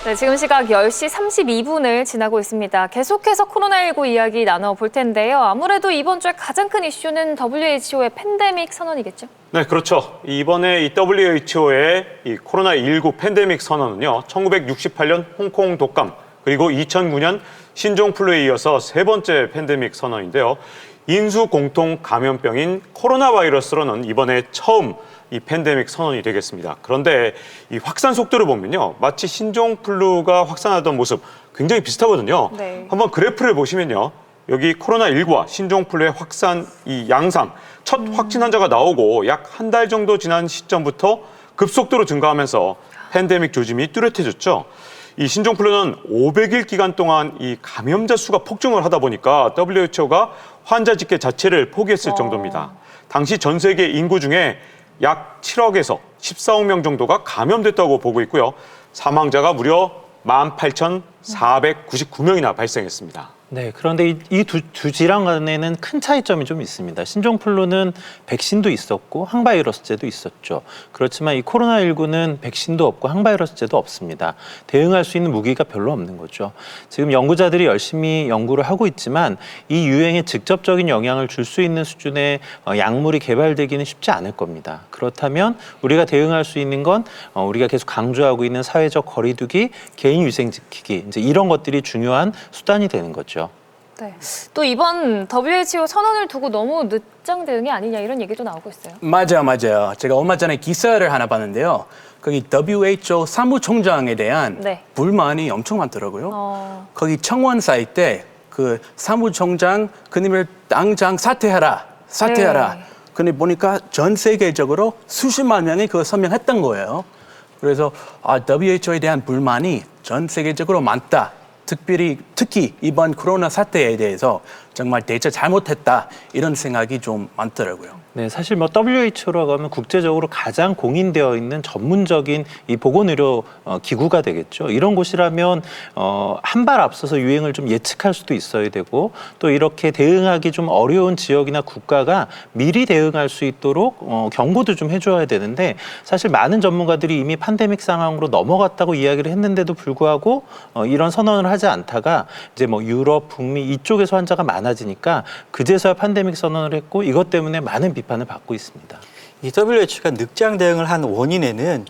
네, 지금 시각 10시 32분을 지나고 있습니다. 계속해서 코로나19 이야기 나눠볼 텐데요. 아무래도 이번 주에 가장 큰 이슈는 WHO의 팬데믹 선언이겠죠? 네, 그렇죠. 이번에 이 WHO의 이 코로나19 팬데믹 선언은요, 1968년 홍콩 독감, 그리고 2009년 신종플루에 이어서 세 번째 팬데믹 선언인데요. 인수 공통 감염병인 코로나 바이러스로는 이번에 처음 이 팬데믹 선언이 되겠습니다. 그런데 이 확산 속도를 보면요, 마치 신종플루가 확산하던 모습 굉장히 비슷하거든요. 네. 한번 그래프를 보시면요, 여기 코로나19와 신종플루의 확산 이 양상, 첫 확진 환자가 나오고 약 한 달 정도 지난 시점부터 급속도로 증가하면서 팬데믹 조짐이 뚜렷해졌죠. 이 신종플루는 500일 기간 동안 이 감염자 수가 폭증을 하다 보니까 WHO가 환자 집계 자체를 포기했을 정도입니다. 당시 전 세계 인구 중에 약 7억에서 14억 명 정도가 감염됐다고 보고 있고요. 사망자가 무려 18,499명이나 발생했습니다. 네, 그런데 이 두 질환 간에는 큰 차이점이 좀 있습니다. 신종플루는 백신도 있었고 항바이러스제도 있었죠. 그렇지만 이 코로나19는 백신도 없고 항바이러스제도 없습니다. 대응할 수 있는 무기가 별로 없는 거죠. 지금 연구자들이 열심히 연구를 하고 있지만 이 유행에 직접적인 영향을 줄 수 있는 수준의 약물이 개발되기는 쉽지 않을 겁니다. 그렇다면 우리가 대응할 수 있는 건 우리가 계속 강조하고 있는 사회적 거리두기, 개인 위생 지키기, 이제 이런 것들이 중요한 수단이 되는 거죠. 네. 또 이번 WHO 선언을 두고 너무 늦장 대응이 아니냐 이런 얘기도 나오고 있어요. 맞아요. 제가 얼마 전에 기사를 하나 봤는데요. 거기 WHO 사무총장에 대한 네. 불만이 엄청 많더라고요. 거기 청원 쌓일 때 그 사무총장 그님을 당장 사퇴하라. 네. 근데 보니까 전 세계적으로 수십만 명이 그거 서명했던 거예요. 그래서 WHO에 대한 불만이 전 세계적으로 많다. 특히 이번 코로나 사태에 대해서 정말 대처 잘못했다 이런 생각이 좀 많더라고요. 네, 사실 뭐 WHO라고 하면 국제적으로 가장 공인되어 있는 전문적인 이 보건의료 기구가 되겠죠. 이런 곳이라면 한 발 앞서서 유행을 좀 예측할 수도 있어야 되고 또 이렇게 대응하기 좀 어려운 지역이나 국가가 미리 대응할 수 있도록 경고도 좀 해줘야 되는데 사실 많은 전문가들이 이미 팬데믹 상황으로 넘어갔다고 이야기를 했는데도 불구하고 이런 선언을 하지 않다가 이제 뭐 유럽, 북미 이쪽에서 환자가 많아지니까 그제서야 팬데믹 선언을 했고 이것 때문에 많은 비판을 받고 있습니다. 이 WHO가 늑장 대응을 한 원인에는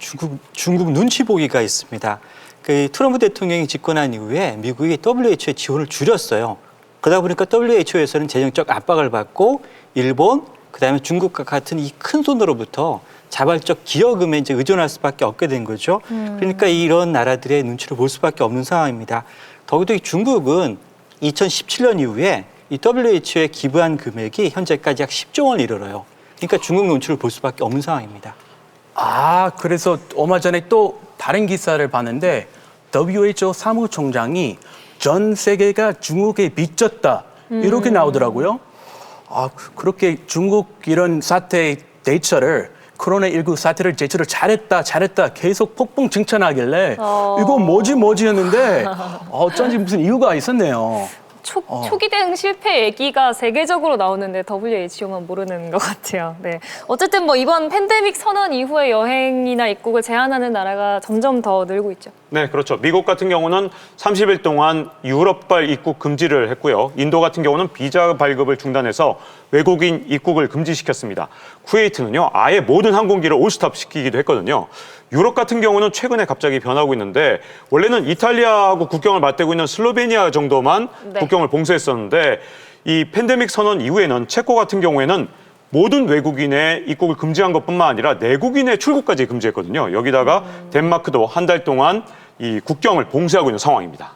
중국 눈치 보기가 있습니다. 그 트럼프 대통령이 집권한 이후에 미국이 WHO의 지원을 줄였어요. 그러다 보니까 WHO에서는 재정적 압박을 받고 일본, 그다음에 중국과 같은 이 큰 손으로부터 자발적 기여금에 이제 의존할 수밖에 없게 된 거죠. 그러니까 이런 나라들의 눈치를 볼 수밖에 없는 상황입니다. 더욱더 중국은 2017년 이후에 이 WHO에 기부한 금액이 현재까지 약 10조 원에 이르러요. 그러니까 중국 눈치를 볼 수밖에 없는 상황입니다. 그래서 얼마 전에 또 다른 기사를 봤는데 WHO 사무총장이 전 세계가 중국에 빚졌다 이렇게 나오더라고요. 그렇게 중국 이런 사태 대처를 코로나19 사태를 제출을 잘했다 계속 폭풍 칭찬하길래 이거 뭐지 했는데 어쩐지 무슨 이유가 있었네요. 초기 대응 실패 얘기가 세계적으로 나오는데 WHO만 모르는 것 같아요. 네. 어쨌든 뭐 이번 팬데믹 선언 이후에 여행이나 입국을 제한하는 나라가 점점 더 늘고 있죠. 네, 그렇죠. 미국 같은 경우는 30일 동안 유럽발 입국 금지를 했고요. 인도 같은 경우는 비자 발급을 중단해서 외국인 입국을 금지시켰습니다. 쿠웨이트는요, 아예 모든 항공기를 올스톱 시키기도 했거든요. 유럽 같은 경우는 최근에 갑자기 변하고 있는데 원래는 이탈리아하고 국경을 맞대고 있는 슬로베니아 정도만 네. 국경을 봉쇄했었는데 이 팬데믹 선언 이후에는 체코 같은 경우에는 모든 외국인의 입국을 금지한 것뿐만 아니라 내국인의 출국까지 금지했거든요. 여기다가 덴마크도 한 달 동안 이 국경을 봉쇄하고 있는 상황입니다.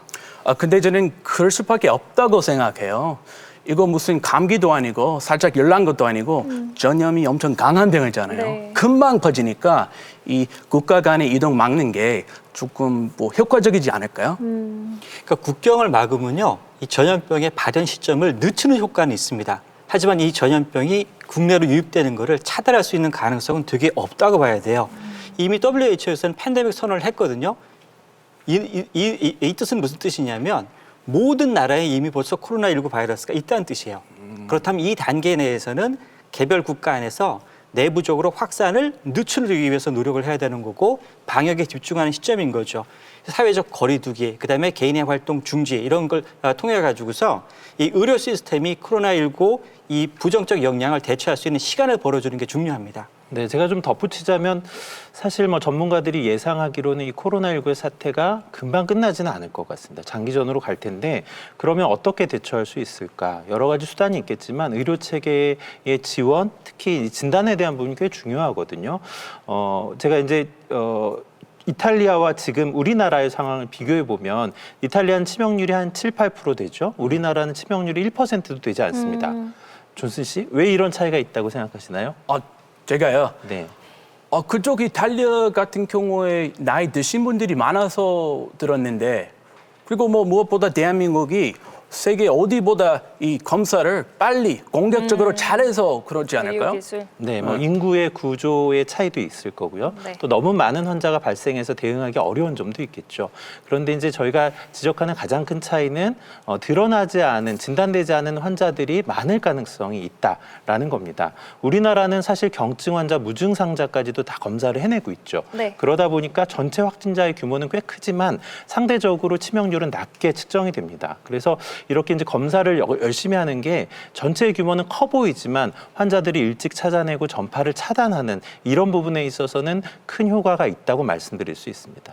근데 저는 그럴 수밖에 없다고 생각해요. 이거 무슨 감기도 아니고 살짝 열난 것도 아니고 전염이 엄청 강한 병이잖아요. 네. 금방 퍼지니까 이 국가 간의 이동 막는 게 조금 뭐 효과적이지 않을까요? 그러니까 국경을 막으면요, 이 전염병의 발현 시점을 늦추는 효과는 있습니다. 하지만 이 전염병이 국내로 유입되는 것을 차단할 수 있는 가능성은 되게 없다고 봐야 돼요. 이미 WHO에서는 팬데믹 선언을 했거든요. 이 뜻은 무슨 뜻이냐면 모든 나라에 이미 벌써 코로나19 바이러스가 있다는 뜻이에요. 그렇다면 이 단계 내에서는 개별 국가 안에서 내부적으로 확산을 늦추기 위해서 노력을 해야 되는 거고 방역에 집중하는 시점인 거죠. 사회적 거리두기, 그다음에 개인의 활동 중지 이런 걸 통해 가지고서 이 의료 시스템이 코로나19 이 부정적 영향을 대처할 수 있는 시간을 벌어주는 게 중요합니다. 네, 제가 좀 덧붙이자면 사실 뭐 전문가들이 예상하기로는 이 코로나19의 사태가 금방 끝나지는 않을 것 같습니다. 장기전으로 갈 텐데 그러면 어떻게 대처할 수 있을까? 여러 가지 수단이 있겠지만 의료 체계의 지원, 특히 이 진단에 대한 부분이 꽤 중요하거든요. 제가 이제 이탈리아와 지금 우리나라의 상황을 비교해 보면 이탈리아는 치명률이 한 7, 8% 되죠. 우리나라는 치명률이 1%도 되지 않습니다. 존슨 씨, 왜 이런 차이가 있다고 생각하시나요? 제가요. 네. 그쪽 이탈리아 같은 경우에 나이 드신 분들이 많아서 들었는데 그리고 뭐 무엇보다 대한민국이 세계 어디보다 이 검사를 빨리 공격적으로 잘해서 그러지 않을까요? 기술. 네, 뭐 인구의 구조의 차이도 있을 거고요. 네. 또 너무 많은 환자가 발생해서 대응하기 어려운 점도 있겠죠. 그런데 이제 저희가 지적하는 가장 큰 차이는 드러나지 않은, 진단되지 않은 환자들이 많을 가능성이 있다라는 겁니다. 우리나라는 사실 경증 환자, 무증상자까지도 다 검사를 해내고 있죠. 네. 그러다 보니까 전체 확진자의 규모는 꽤 크지만 상대적으로 치명률은 낮게 측정이 됩니다. 그래서 이렇게 이제 검사를 열심히 하는 게 전체 규모는 커 보이지만 환자들이 일찍 찾아내고 전파를 차단하는 이런 부분에 있어서는 큰 효과가 있다고 말씀드릴 수 있습니다.